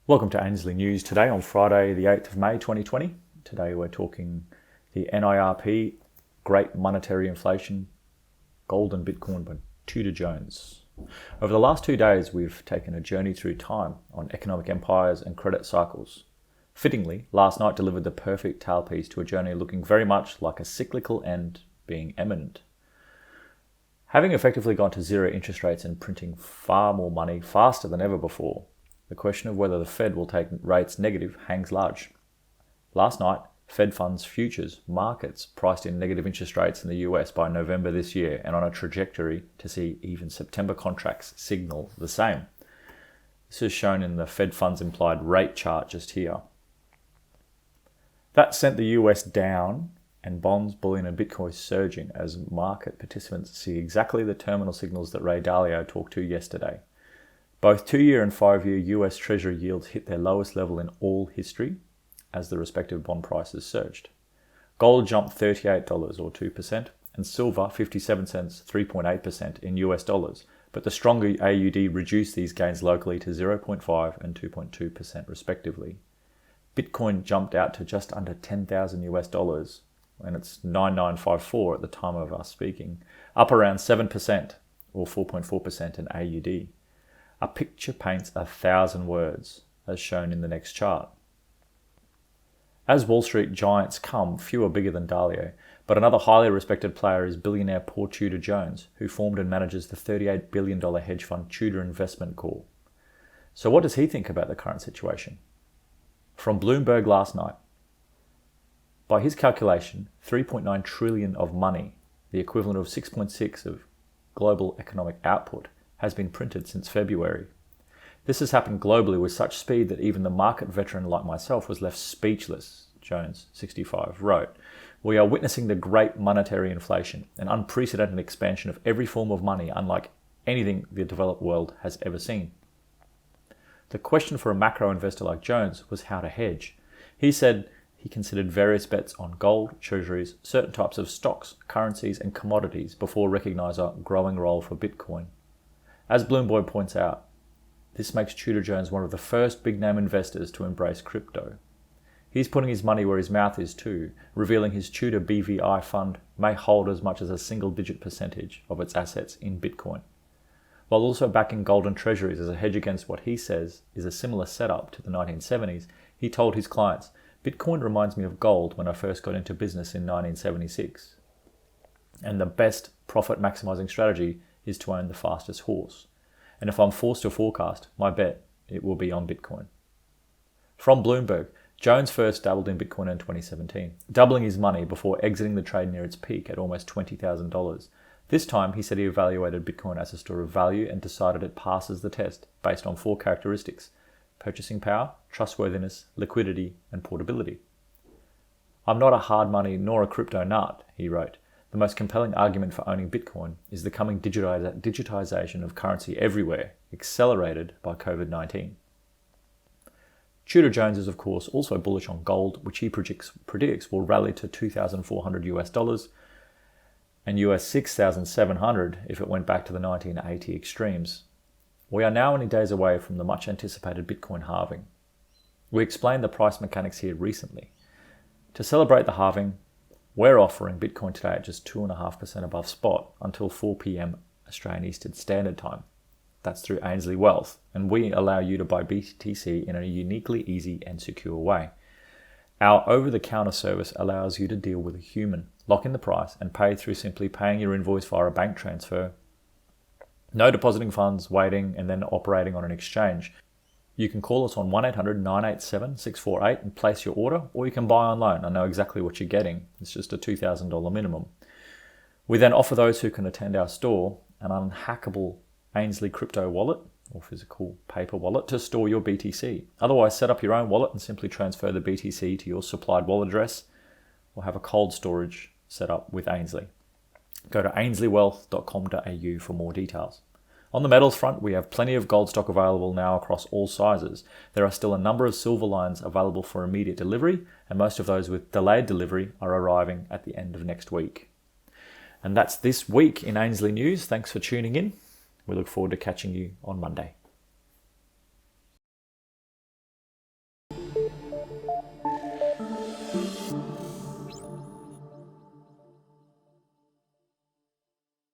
Welcome to Ainslie News today on Friday the 8th of May 2020. Today we're talking the NIRP, Great Monetary Inflation, Gold and Bitcoin by Tudor Jones. Over the last 2 days we've taken a journey through time on economic empires and credit cycles. Fittingly, last night delivered the perfect tailpiece to a journey looking very much like a cyclical end being imminent. Having effectively gone to zero interest rates and printing far more money faster than ever before, the question of whether the Fed will take rates negative hangs large. Last night, Fed funds futures markets priced in negative interest rates in the US by November this year and on a trajectory to see even September contracts signal the same. This is shown in the Fed funds implied rate chart just here. That sent the US down and bonds, bullion and Bitcoin surging as market participants see exactly the terminal signals that Ray Dalio talked to yesterday. Both 2-year and 5-year US Treasury yields hit their lowest level in all history as the respective bond prices surged. Gold jumped $38 or 2% and silver 57 cents 3.8% in US dollars, but the stronger AUD reduced these gains locally to 0.5 and 2.2% respectively. Bitcoin jumped out to just under 10,000 US dollars, and it's 9954 at the time of us speaking, up around 7% or 4.4% in AUD. A picture paints 1,000 words, as shown in the next chart. As Wall Street giants come, few are bigger than Dalio, but another highly respected player is billionaire Paul Tudor Jones, who formed and manages the $38 billion hedge fund Tudor Investment Corp. So what does he think about the current situation? From Bloomberg last night. By his calculation, 3.9 trillion of money, the equivalent of 6.6 of global economic output, has been printed since February. This has happened globally with such speed that even the market veteran like myself was left speechless, Jones, 65, wrote. We are witnessing the great monetary inflation, an unprecedented expansion of every form of money unlike anything the developed world has ever seen. The question for a macro investor like Jones was how to hedge. He said he considered various bets on gold, treasuries, certain types of stocks, currencies and commodities before recognizing a growing role for Bitcoin. As Bloomberg points out, this makes Tudor Jones one of the first big-name investors to embrace crypto. He's putting his money where his mouth is too, revealing his Tudor BVI fund may hold as much as a single-digit percentage of its assets in Bitcoin, while also backing gold and treasuries as a hedge against what he says is a similar setup to the 1970s. He told his clients, Bitcoin reminds me of gold when I first got into business in 1976. And the best profit maximizing strategy is to own the fastest horse. And if I'm forced to forecast, my bet, it will be on Bitcoin. From Bloomberg, Jones first dabbled in Bitcoin in 2017, doubling his money before exiting the trade near its peak at almost $20,000. This time, he said he evaluated Bitcoin as a store of value and decided it passes the test based on 4 characteristics: purchasing power, trustworthiness, liquidity, and portability. I'm not a hard money nor a crypto nut, he wrote. The most compelling argument for owning Bitcoin is the coming digitization of currency everywhere, accelerated by COVID-19. Tudor Jones is of course also bullish on gold, which he predicts will rally to $2,400 US dollars and US 6,700 if it went back to the 1980 extremes. We are now only days away from the much anticipated Bitcoin halving. We explained the price mechanics here recently. To celebrate the halving, we're offering Bitcoin today at just 2.5% above spot until 4 p.m. Australian Eastern Standard Time. That's through Ainslie Wealth, and we allow you to buy BTC in a uniquely easy and secure way. Our over-the-counter service allows you to deal with a human, lock in the price, and pay through simply paying your invoice via a bank transfer. No depositing funds, waiting, and then operating on an exchange. You can call us on 1-800-987-648 and place your order, or you can buy online. I know exactly what you're getting. It's just a $2,000 minimum. We then offer those who can attend our store an unhackable Ainslie crypto wallet or physical paper wallet to store your BTC. Otherwise, set up your own wallet and simply transfer the BTC to your supplied wallet address or have a cold storage set up with Ainslie. Go to ainsliewealth.com.au for more details. On the metals front, we have plenty of gold stock available now across all sizes. There are still a number of silver lines available for immediate delivery, and most of those with delayed delivery are arriving at the end of next week. And that's this week in Ainslie News. Thanks for tuning in. We look forward to catching you on Monday.